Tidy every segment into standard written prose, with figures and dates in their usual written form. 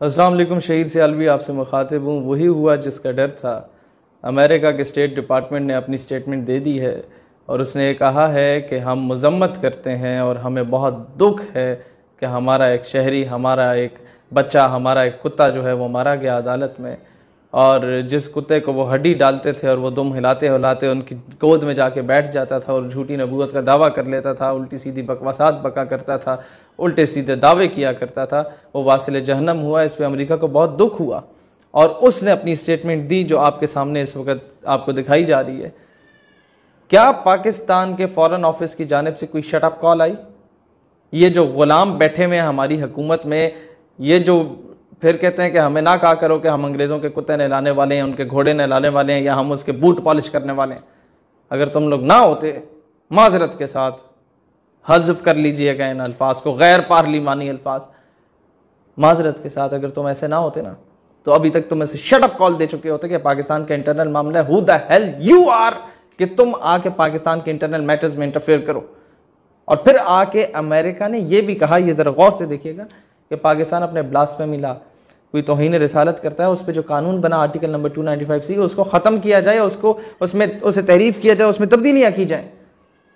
अस्सलाम वालेकुम। शहीद सियालवी आपसे मुखातिब हूँ। वही हुआ जिसका डर था। अमेरिका के स्टेट डिपार्टमेंट ने अपनी स्टेटमेंट दे दी है और उसने कहा है कि हम मज़म्मत करते हैं और हमें बहुत दुख है कि हमारा एक शहरी, हमारा एक बच्चा, हमारा एक कुत्ता जो है वो मारा गया अदालत में। और जिस कुत्ते को वो हड्डी डालते थे और वो दुम हिलाते हिलाते उनकी गोद में जाके बैठ जाता था और झूठी नबूवत का दावा कर लेता था, उल्टी सीधी बकवासात बका करता था, उल्टे सीधे दावे किया करता था, वो वासिल जहन्नम हुआ। इस पर अमेरिका को बहुत दुख हुआ और उसने अपनी स्टेटमेंट दी जो आपके सामने इस वक्त आपको दिखाई जा रही है। क्या पाकिस्तान के फॉरेन ऑफिस की जानिब से कोई शटअप कॉल आई? ये जो गुलाम बैठे हुए हैं हमारी हुकूमत में, ये जो फिर कहते हैं कि हमें ना कहा करो कि हम अंग्रेज़ों के कुत्ते नहलाने वाले हैं, उनके घोड़े नहलाने वाले हैं या हम उसके बूट पॉलिश करने वाले हैं। अगर तुम लोग ना होते, माजरत के साथ हज़्फ कर लीजिएगा इन अल्फाज को, गैर पार्लिमानी अल्फाज, माजरत के साथ अगर तुम ऐसे ना होते ना तो अभी तक तुम ऐसे शटअप कॉल दे चुके होते कि पाकिस्तान का इंटरनल मामला है, who the hell you are कि तुम आके पाकिस्तान के इंटरनल मैटर्स में इंटरफेयर करो। और फिर आके अमेरिका ने यह भी कहा, यह जरा गौर से देखिएगा, कि पाकिस्तान अपने ब्लास्फेमी ला कोई तौहीन रिसालत करता है, उस पर जो कानून बना आर्टिकल नंबर 295C उसको ख़त्म किया जाए, उसको उसमें उसे तहरीफ किया जाए, उसमें तब्दीलियाँ की जाएँ।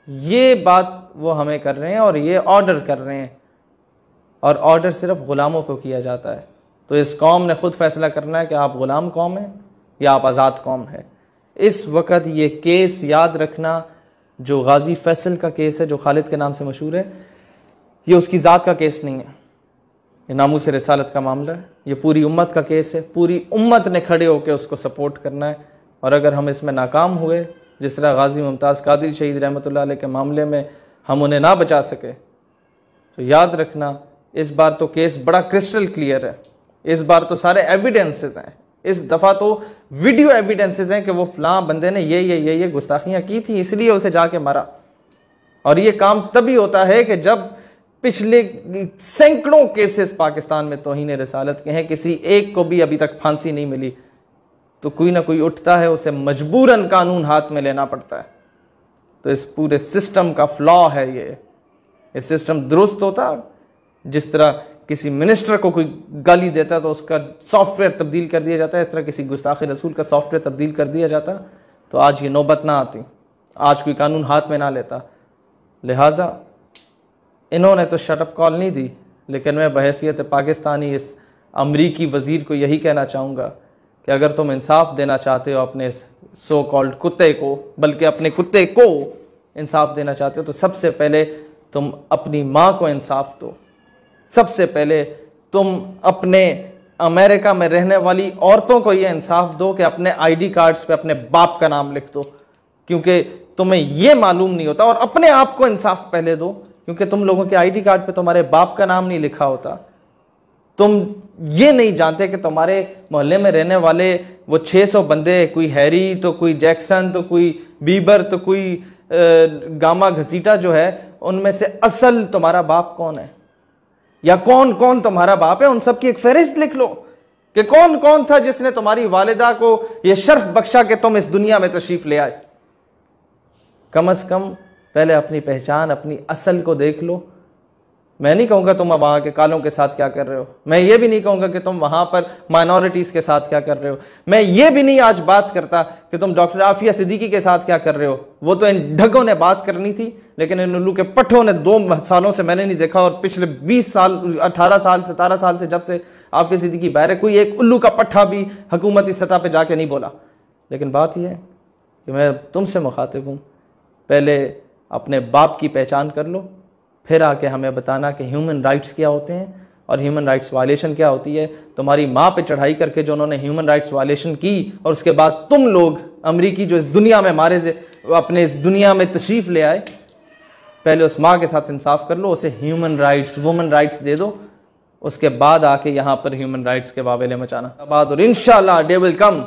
ये बात वो हमें कर रहे हैं और ये ऑर्डर कर रहे हैं और ऑर्डर सिर्फ ग़ुलामों को किया जाता है। तो इस कौम ने खुद फैसला करना है कि आप ग़ुलाम कौम हैं या आप आज़ाद कौम है। इस वक्त ये केस याद रखना, जो गाजी फैसल का केस है जो खालिद के नाम से मशहूर है, ये उसकी ज़ात का केस नहीं है, ये नामूस रिसालत का मामला है। ये पूरी उम्मत का केस है, पूरी उम्मत ने खड़े होकर उसको सपोर्ट करना है। और अगर हम इसमें नाकाम हुए, जिस तरह गाजी मुमताज़ कादरी शहीद रहमतुल्लाह अलैह के मामले में हम उन्हें ना बचा सके, तो याद रखना इस बार तो केस बड़ा क्रिस्टल क्लियर है। इस बार तो सारे एविडेंसेस हैं, इस दफ़ा तो वीडियो एविडेंसेस हैं कि वो फलां बंदे ने ये गुस्ताखियाँ की थी, इसलिए उसे जाके मारा। और ये काम तभी होता है कि जब पिछले सैकड़ों केसेस पाकिस्तान में तौहीन रिसालत के हैं, किसी एक को भी अभी तक फांसी नहीं मिली, तो कोई ना कोई उठता है, उसे मजबूरन कानून हाथ में लेना पड़ता है। तो इस पूरे सिस्टम का फ्लॉ है ये सिस्टम दुरुस्त होता, जिस तरह किसी मिनिस्टर को कोई गाली देता है तो उसका सॉफ्टवेयर तब्दील कर दिया जाता है, इस तरह किसी गुस्ताख रसूल का सॉफ्टवेयर तब्दील कर दिया जाता, तो आज ये नौबत ना आती, आज कोई कानून हाथ में ना लेता। लिहाजा इन्होंने तो शटअप कॉल नहीं दी, लेकिन मैं बहैसियत पाकिस्तानी इस अमरीकी वज़ीर को यही कहना चाहूँगा कि अगर तुम इंसाफ देना चाहते हो अपने सो कॉल्ड कुत्ते को, बल्कि अपने कुत्ते को इंसाफ देना चाहते हो, तो सबसे पहले तुम अपनी माँ को इंसाफ दो। सबसे पहले तुम अपने अमेरिका में रहने वाली औरतों को यह इंसाफ दो कि अपने ID कार्ड्स पे अपने बाप का नाम लिख दो, क्योंकि तुम्हें यह मालूम नहीं होता। और अपने आप को इंसाफ पहले दो, क्योंकि तुम लोगों के ID कार्ड पे तुम्हारे बाप का नाम नहीं लिखा होता। तुम ये नहीं जानते कि तुम्हारे मोहल्ले में रहने वाले वो 600 बंदे, कोई हैरी तो कोई जैक्सन तो कोई बीबर तो कोई गामा घसीटा जो है, उनमें से असल तुम्हारा बाप कौन है या कौन कौन तुम्हारा बाप है। उन सब की एक फहरिस्त लिख लो कि कौन कौन था जिसने तुम्हारी वालिदा को यह शर्फ बख्शा कि तुम इस दुनिया में तशरीफ ले आए। कम से कम पहले अपनी पहचान, अपनी असल को देख लो। मैं नहीं कहूँगा तुम अब वहाँ के कालों के साथ क्या कर रहे हो, मैं ये भी नहीं कहूँगा कि तुम वहाँ पर माइनॉरिटीज़ के साथ क्या कर रहे हो, मैं ये भी नहीं आज बात करता कि तुम डॉक्टर आफिया सिद्दीकी के साथ क्या कर रहे हो। वो तो इन ढगों ने बात करनी थी, लेकिन इन उल्लू के पट्ठों ने 2 सालों से मैंने नहीं देखा, और पिछले 20 साल 18 साल 17 साल से जब से आफिया सिद्दीकी बाहर है, कोई एक उल्लू का पट्ठा भी हुकूमती सतह पर जाके नहीं बोला। लेकिन बात यह है कि मैं तुमसे मुखातिब हूँ, पहले अपने बाप की पहचान कर लो, फिर आके हमें बताना कि ह्यूमन राइट्स क्या होते हैं और ह्यूमन राइट्स वायलेशन क्या होती है। तुम्हारी माँ पे चढ़ाई करके जो उन्होंने ह्यूमन राइट्स वायलेशन की, और उसके बाद तुम लोग अमरीकी जो इस दुनिया में मारे से अपने इस दुनिया में तशरीफ ले आए, पहले उस माँ के साथ इंसाफ कर लो, उसे ह्यूमन राइट्स, वुमन राइट्स दे दो, उसके बाद आके यहाँ पर ह्यूमन राइट्स के वावेले मचाना। और इंशाल्लाह डे विल कम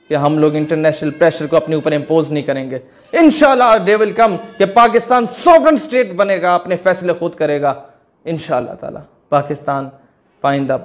कि हम लोग इंटरनेशनल प्रेशर को अपने ऊपर इम्पोज नहीं करेंगे। इंशाल्लाह डे विल कम कि पाकिस्तान सॉवरेन स्टेट बनेगा, अपने फैसले खुद करेगा। इंशाल्लाह ताला पाकिस्तान पाइंदा।